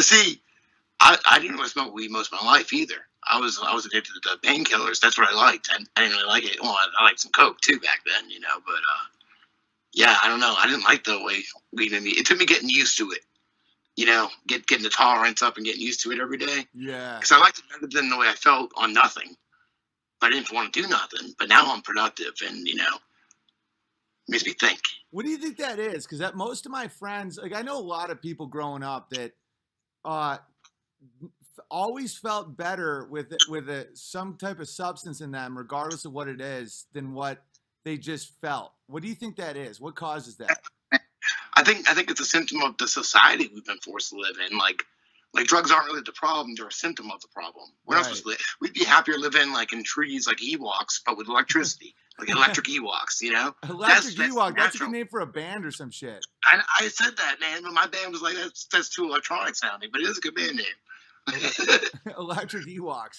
But see, I didn't really smoke weed most of my life either. I was addicted to the painkillers. That's what I liked. I didn't really like it. Well, I liked some coke too back then, you know. But yeah, I don't know. I didn't like the way weed made me. It took me getting used to it. You know, getting the tolerance up and getting used to it every day. Yeah. Because I liked it better than the way I felt on nothing. I didn't want to do nothing. But now I'm productive, and you know, makes me think. What do you think that is? Because that most of my friends, like I know a lot of people growing up that always felt better with some type of substance in them, regardless of what it is, than what they just felt. What do you think that is? What causes that? I think it's a symptom of the society we've been forced to live in. Like drugs aren't really the problem; they're a symptom of the problem. We're not supposed to live. We'd be happier living like in trees, like Ewoks, but with electricity, like electric Ewoks. You know, Electric Ewok. That's a good name for a band or some shit. I said that, man, but my band was like, that's too electronic sounding, but it is a good band name. Electric Ewoks.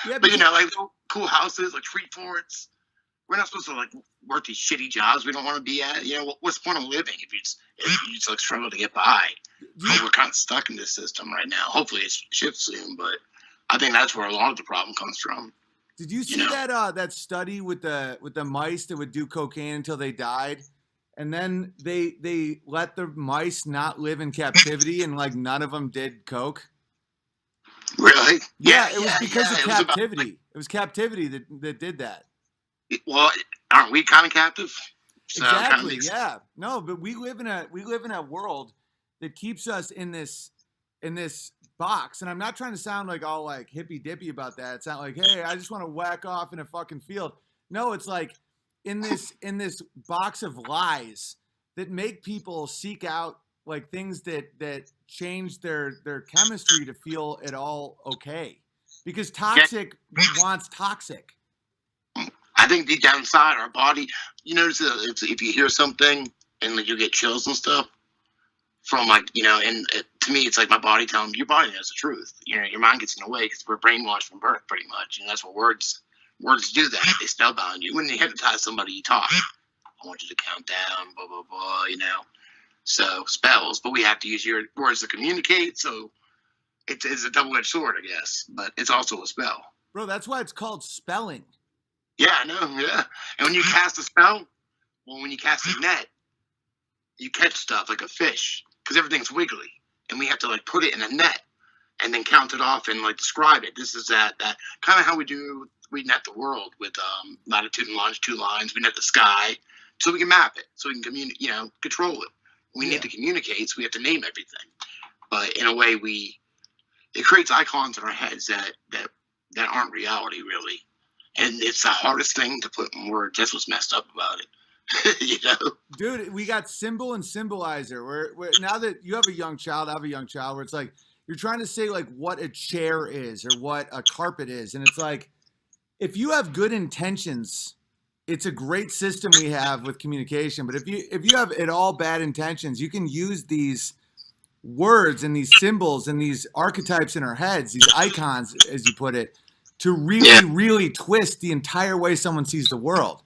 Yeah, but you know, like cool houses, like tree forts. We're not supposed to like work these shitty jobs we don't want to be at. You know, what's the point of living if you just like struggle to get by? We're kind of stuck in this system right now. Hopefully it shifts soon, but I think that's where a lot of the problem comes from. Did you see that study with the mice that would do cocaine until they died, and then they let the mice not live in captivity, and like none of them did coke? Really? Yeah, it was because of captivity. It was captivity that did that. Well, aren't we kind of captive? So exactly. Yeah. No, but we live in a world that keeps us in this box. And I'm not trying to sound like all like hippy dippy about that. It's not like, hey, I just want to whack off in a fucking field. No, it's like in this box of lies that make people seek out like things that change their chemistry to feel at all okay. Because toxic wants toxic. I think deep down inside our body, you notice if you hear something and like you get chills and stuff from like, you know, and to me, it's like my body telling me your body knows the truth. You know, your mind gets in the way because we're brainwashed from birth pretty much. And that's what words do that. They spellbound you. When you hypnotize somebody, you talk. I want you to count down, blah, blah, blah, you know. So spells, but we have to use your words to communicate. So it's a double-edged sword, I guess, but it's also a spell. Bro, that's why it's called spelling. Yeah, I know, yeah. And when you cast a spell, when you cast a net, you catch stuff like a fish because everything's wiggly. And we have to, like, put it in a net and then count it off and, like, describe it. This is that. Kind of how we net the world with latitude and longitude lines. We net the sky so we can map it, so we can, control it. We need to communicate, so we have to name everything. But in a way, it creates icons in our heads that aren't reality, really. And it's the hardest thing to put in words. That's what's messed up about it. You know? Dude, we got symbol and symbolizer. Where now that you have a young child, I have a young child, where it's like you're trying to say like what a chair is or what a carpet is. And it's like, if you have good intentions, it's a great system we have with communication. But if you have at all bad intentions, you can use these words and these symbols and these archetypes in our heads, these icons, as you put it, to really, really twist the entire way someone sees the world.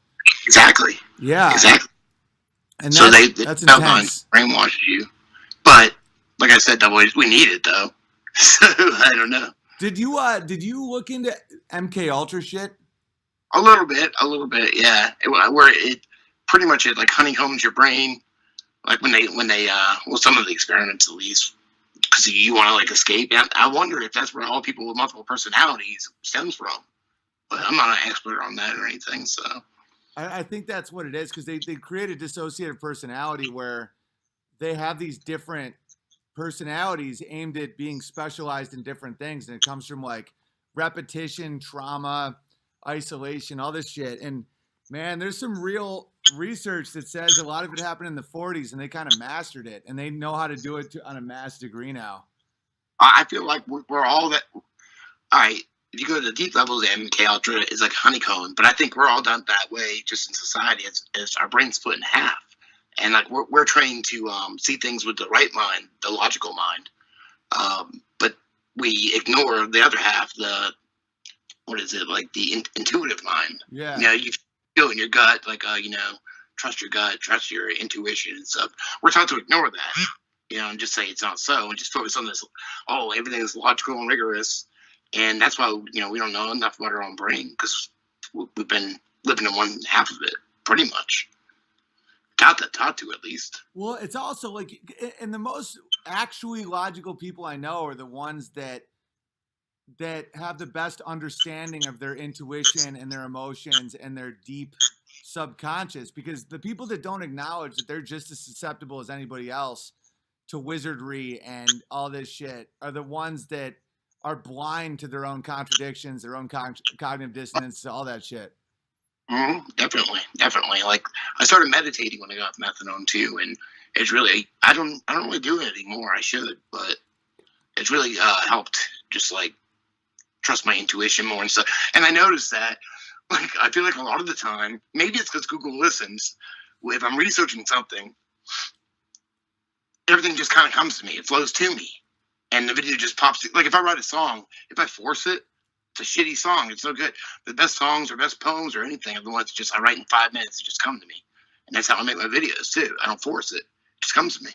Exactly. Yeah. Exactly. And so that's intense. Brainwash you. But like I said, we need it though. So I don't know. Did you look into MK Ultra shit? A little bit, yeah. Where it pretty much like honeycombs your brain, like when they some of the experiments at least. Because you want to like escape. And I wonder if that's where all people with multiple personalities stems from. But I'm not an expert on that or anything. So I think that's what it is, because they create a dissociative personality where they have these different personalities aimed at being specialized in different things, and it comes from like repetition, trauma, isolation, all this shit. And man, there's some real research that says a lot of it happened in the 40s and they kind of mastered it, and they know how to do it on a mass degree now. I feel like we're all that. All right, if you go to the deep levels, MK Ultra is like honeycomb, but I think we're all done that way just in society as our brain's split in half. And like we're trained to see things with the right mind, the logical mind, but we ignore the other half, the intuitive mind. Yeah. You know, you feel in your gut, like trust your gut, trust your intuition and stuff. We're taught to ignore that. and just say it's not so, and just focus on this. Oh, everything is logical and rigorous, and that's why we don't know enough about our own brain because we've been living in one half of it pretty much. Taught to at least. Well, it's also like, and the most actually logical people I know are the ones that have the best understanding of their intuition and their emotions and their deep subconscious, because the people that don't acknowledge that they're just as susceptible as anybody else to wizardry and all this shit are the ones that are blind to their own contradictions, their own cognitive dissonance, all that shit. Definitely. Like I started meditating when I got methadone too, and it's really I don't really do it anymore. I should, but it's really helped. Just like trust my intuition more and stuff. And I noticed that, like, I feel like a lot of the time, maybe it's because Google listens. If I'm researching something, everything just kind of comes to me. It flows to me, and the video just pops. Like if I write a song, if I force it, it's a shitty song. It's no good. The best songs or best poems or anything are the ones that just I write in 5 minutes. It just come to me, and that's how I make my videos too. I don't force it; it just comes to me.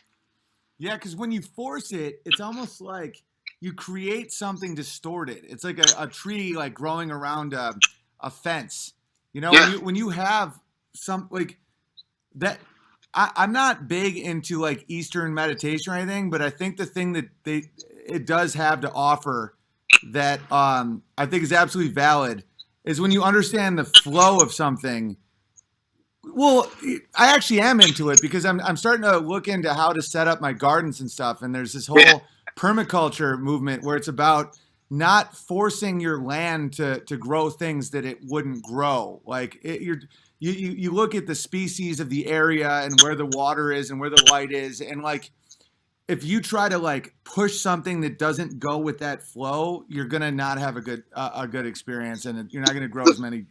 Yeah, because when you force it, it's almost like you create something distorted. It's like a tree like growing around a fence. Yeah. When you have some like that. I'm not big into like Eastern meditation or anything, but I think the thing that it does have to offer that I think is absolutely valid is when you understand the flow of something. Well, I actually am into it because I'm starting to look into how to set up my gardens and stuff. And there's this whole permaculture movement where it's about not forcing your land to grow things that it wouldn't grow. Like you look at the species of the area and where the water is and where the light is, and like if you try to like push something that doesn't go with that flow, you're gonna not have a good experience, and you're not gonna grow as many